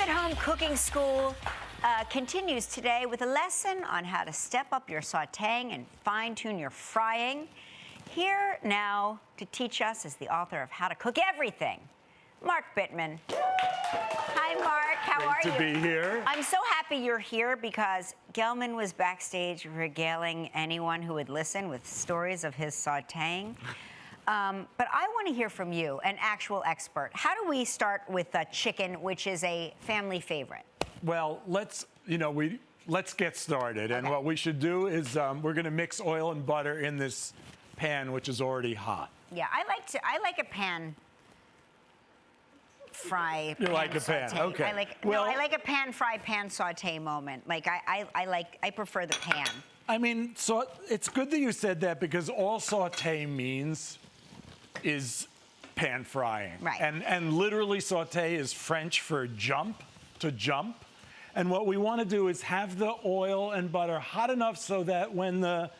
Home Cooking School continues today with a lesson on how to step up your sautéing and fine-tune your frying. Here now to teach us is the author of How to Cook Everything, Mark Bittman. Hi, Mark. How are you? Great to be here. I'm so happy you're here because Gelman was backstage regaling anyone who would listen with stories of his sautéing. But I want to hear from you, an actual expert. How do we start with chicken, which is a family favorite? Well, let's get started. Okay. And what we should do is we're going to mix oil and butter in this pan, which is already hot. Yeah, I like a pan fry. You like a pan, saute. okay. I like a pan fry, pan saute moment. Like I prefer the pan. I mean, so it's good that you said that because all saute means is pan frying. Right. And literally saute is French for jump, to jump. And what we want to do is have the oil and butter hot enough so that when the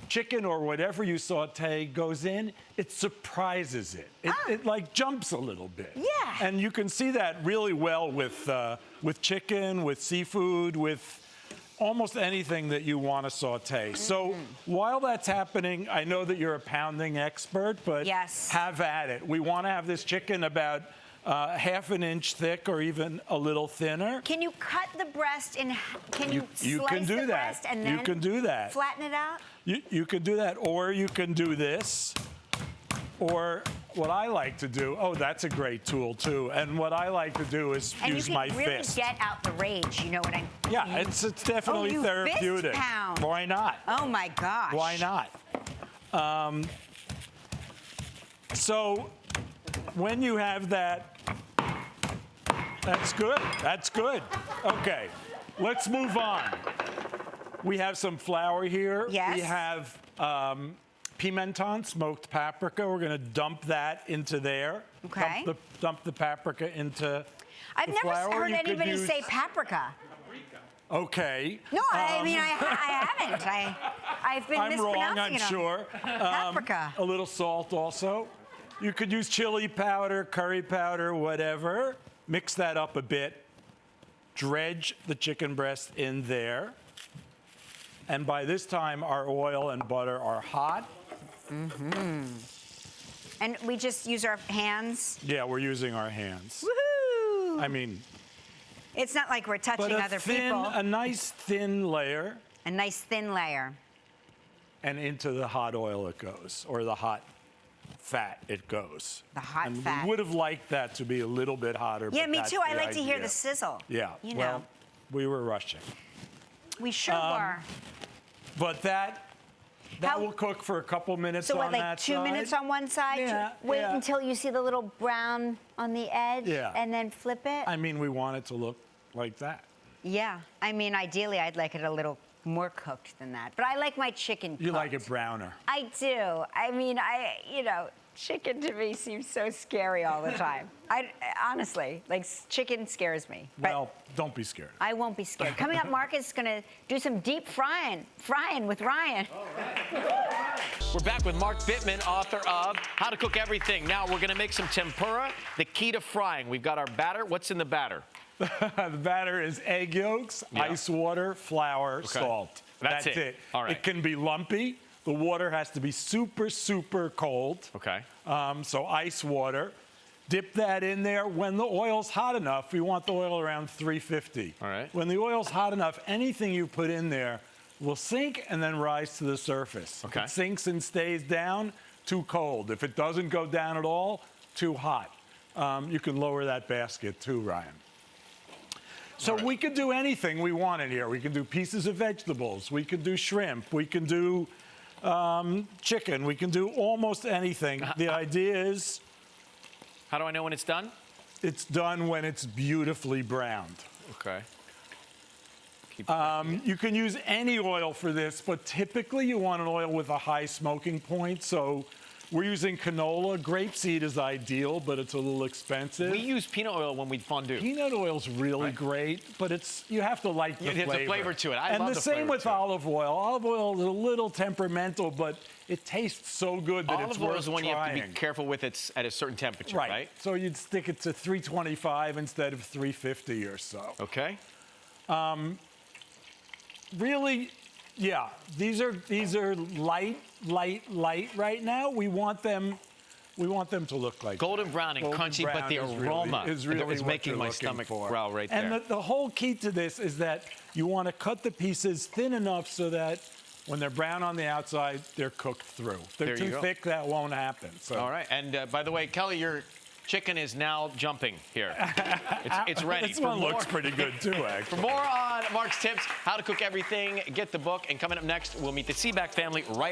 chicken or whatever you saute goes in, it surprises it. It like jumps a little bit. Yeah. And you can see that really well with chicken, with seafood, with almost anything that you want to saute. So while that's happening, I know that you're a pounding expert, but yes, have at it. We want to have this chicken about half an inch thick or even a little thinner. Can you cut the breast in? Can you slice can do the that. breast and then you can do that. Flatten it out? You can do that, or you can do this, or what I like to do, that's a great tool too. And what I like to do is use my fist. And you can really get out the rage, you know what I mean? Yeah, it's definitely therapeutic. Fist pound. Why not? Oh my gosh. Why not? So when you have that, that's good. That's good. Okay, let's move on. We have some flour here. Yes. We have pimenton, smoked paprika. We're going to dump that into there. Okay. Dump the paprika into I've the never flour. heard anybody say paprika. Okay. No, I mean, I haven't. I've been I'm wrong, I'm mispronouncing it. sure. Paprika. A little salt also. You could use chili powder, curry powder, whatever. Mix that up a bit. Dredge the chicken breast in there. And by this time, our oil and butter are hot. Mm-hmm. And we just use our hands? Yeah, we're using our hands. Woohoo! I mean, it's not like we're touching other people. A nice thin layer. A nice thin layer. And into the hot oil it goes, or the hot fat it goes. The hot and fat. We would have liked that to be a little bit hotter. Yeah, but me that's too. I the like to hear idea. the sizzle. Yeah, you know. well, we were rushing. We sure were. But that will cook for a couple minutes on that side. So what, like 2 minutes on one side? Yeah. Wait until you see the little brown on the edge? Yeah. And then flip it? I mean, we want it to look like that. Yeah. I mean, ideally, I'd like it a little more cooked than that. But I like my chicken cooked. You like it browner. I do. I mean, chicken to me seems so scary all the time. Honestly, like chicken scares me. Well, don't be scared. I won't be scared. Coming up, Mark is going to do some deep frying with Ryan. We're back with Mark Bittman, author of How to Cook Everything. Now we're going to make some tempura, the key to frying. We've got our batter. What's in the batter? The batter is egg yolks, ice water, flour, salt. That's it. All right. It can be lumpy. The water has to be super, super cold. Okay. So ice water. Dip that in there. When the oil's hot enough, we want the oil around 350. All right. When the oil's hot enough, anything you put in there will sink and then rise to the surface. Okay. If it sinks and stays down, too cold. If it doesn't go down at all, too hot. You can lower that basket too, Ryan. So we could do anything we want in here. We can do pieces of vegetables. We can do shrimp. We can do chicken. We can do almost anything. The idea is... How do I know when it's done? It's done when it's beautifully browned. Okay. You can use any oil for this, but typically you want an oil with a high smoking point. So We're using canola. Grapeseed is ideal, but it's a little expensive. We use peanut oil when we fondue. Peanut oil's really great, but you have to like the flavor. There's a flavor to it. I and love the the same flavor with to it. olive oil. Olive oil is a little temperamental, but it tastes so good that it's Olive oil worth is the one trying. you have to be careful with. It's at a certain temperature, right? So you'd stick it to 325 instead of 350 or so. Okay. Really, yeah, these are light right now. We want them to look like Golden brown and crunchy, but the aroma is really is what making you're my looking stomach for. growl right and there. And the whole key to this is that you want to cut the pieces thin enough so that when they're brown on the outside, they're cooked through. If they're too thick, that won't happen. So. All right. And by the way, Kelly, your chicken is now jumping here. It's ready. This one looks pretty good too, actually. For more on Mark's tips, how to cook everything, get the book. And coming up next, we'll meet the Seaback family right